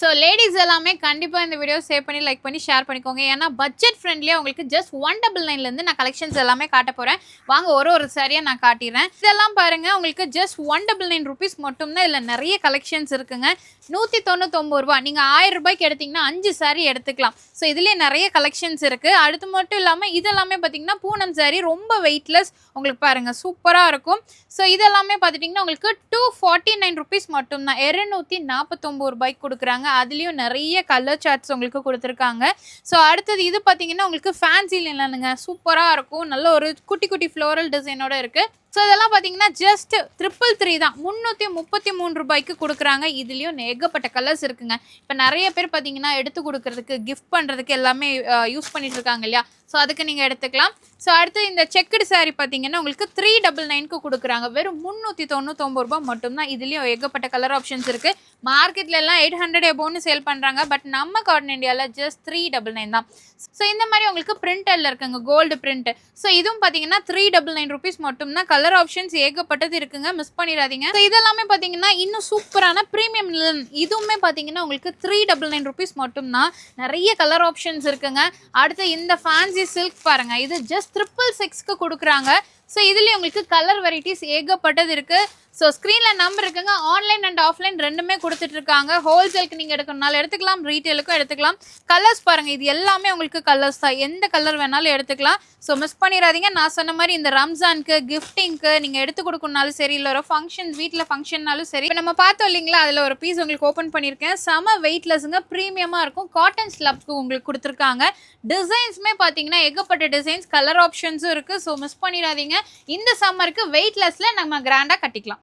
So ladies எல்லாமே கண்டிப்பாக இந்த வீடியோ சேவ் பண்ணி லைக் பண்ணி ஷேர் பண்ணிக்கோங்க. ஏன்னா பட்ஜெட் ஃப்ரெண்ட்லியாக உங்களுக்கு ஜஸ்ட் 199லேருந்து நான் கலெக்ஷன்ஸ் எல்லாமே காட்ட போகிறேன். வாங்க ஒரு சாரியாக நான் காட்டிடுறேன். இதெல்லாம் பாருங்கள், உங்களுக்கு ஜஸ்ட் 199 ருபீஸ் மட்டும்தான். இதில் நிறைய கலெக்ஷன்ஸ் இருக்குங்க. 199 ரூபா. நீங்கள் 1000 ரூபாய்க்கு எடுத்திங்கன்னா 5 சாரி எடுத்துக்கலாம். ஸோ இதுலேயே நிறைய கலெக்ஷன்ஸ் இருக்குது. அடுத்து மட்டும் இல்லாமல் இதெல்லாமே பார்த்தீங்கன்னா பூனம் சாரி, ரொம்ப வெயிட்லெஸ். உங்களுக்கு பாருங்கள் சூப்பராக இருக்கும். ஸோ இதெல்லாமே பார்த்துட்டிங்கன்னா உங்களுக்கு 249 ருபீஸ் மட்டும்தான். 249 ரூபாய்க்கு கொடுக்குறாங்க. அதுலேயும் நிறைய கலர் சார்ட்ஸ் உங்களுக்கு கொடுத்துருக்காங்க. ஸோ அடுத்தது இது பார்த்தீங்கன்னா உங்களுக்கு ஃபேன்சியில் இல்லைங்க, சூப்பராக இருக்கும். நல்ல ஒரு குட்டி குட்டி ஃப்ளோரல் டிசைனோட இருக்குது. ஸோ இதெல்லாம் பார்த்தீங்கன்னா ஜஸ்ட் 333 தான். 333 ரூபாய்க்கு கொடுக்குறாங்க. இதுலேயும் ஏகப்பட்ட கலர்ஸ் இருக்குங்க. இப்போ நிறைய பேர் பார்த்தீங்கன்னா எடுத்து கொடுக்கறதுக்கு, கிஃப்ட் பண்ணுறதுக்கு எல்லாமே யூஸ் பண்ணிட்டு இருக்காங்க இல்லையா? ஸோ அதுக்கு நீங்கள் எடுத்துக்கலாம். ஸோ அடுத்து இந்த செக்குடு சாரீ பார்த்தீங்கன்னா உங்களுக்கு 399க்கு கொடுக்குறாங்க. வெறும் 399 ரூபா மட்டும்தான். இதுலேயும் ஏகப்பட்ட கலர் ஆப்ஷன்ஸ் இருக்குது. மார்க்கெட்ல எல்லாம் 800 எபோன்னு சேல் பண்ணுறாங்க. பட் நம்ம கார்டன் இண்டியாவில் ஜஸ்ட் 399 தான். ஸோ இந்த மாதிரி உங்களுக்கு பிரிண்டரில் இருக்குங்க, கோல்டு பிரிண்ட். ஸோ இதுவும் பார்த்தீங்கன்னா 399 ருபீஸ் மட்டும்தான். கலர் ஆப்ஷன்ஸ் ஏகப்பட்டது இருக்குங்க, மிஸ் பண்ணிடாதீங்க. ஸோ இதெல்லாமே பார்த்தீங்கன்னா இன்னும் சூப்பரான ப்ரீமியம் லினன். இதுவுமே பார்த்தீங்கன்னா உங்களுக்கு 399 ருபீஸ் மட்டும்தான். நிறைய கலர் ஆப்ஷன்ஸ் இருக்குங்க. அடுத்து இந்த ஃபேன்சி சில்க் பாருங்க, இது ஜஸ்ட் 666க்கு கொடுக்குறாங்க. ஸோ இதுலேயும் உங்களுக்கு கலர் வெரைட்டிஸ் ஏகப்பட்டது இருக்குது. ஸோ ஸ்க்ரீனில் நம்பர் இருக்குங்க. ஆன்லைன் அண்ட் ஆஃப்லைன் ரெண்டுமே கொடுத்துட்ருக்காங்க. ஹோல்சேலுக்கு நீங்கள் எடுக்கணும்னாலும் எடுத்துக்கலாம், ரீட்டெயிலுக்கும் எடுத்துக்கலாம். கலர்ஸ் பாருங்கள், இது எல்லாமே உங்களுக்கு கலர்ஸ் தான். எந்த கலர் வேணாலும் எடுத்துக்கலாம். ஸோ மிஸ் பண்ணிடாதீங்க. நான் சொன்ன மாதிரி இந்த ரம்ஜானுக்கு, கிஃப்டிங்க்கு நீங்கள் எடுத்து கொடுக்கணுனாலும் சரி, இல்லை ஒரு ஃபங்க்ஷன், வீட்டில் ஃபங்க்ஷன்னாலும் சரி. இப்போ நம்ம பார்த்தோம் இல்லைங்களா, அதில் ஒரு பீஸ் உங்களுக்கு ஓப்பன் பண்ணியிருக்கேன். செம வெயிட்லெஸ்ஸுங்க, ப்ரீமியமாக இருக்கும். காட்டன் ஸ்லப்க்கு உங்களுக்கு கொடுத்துருக்காங்க. டிசைன்ஸுமே பார்த்தீங்கன்னா ஏகப்பட்ட டிசைன்ஸ், கலர் ஆப்ஷன்ஸும் இருக்குது. ஸோ மிஸ் பண்ணிடாதீங்க. இந்த சம்மருக்கு வெயிட்லெஸ்ஸில் நம்ம கிராண்டாக கட்டிக்கலாம்.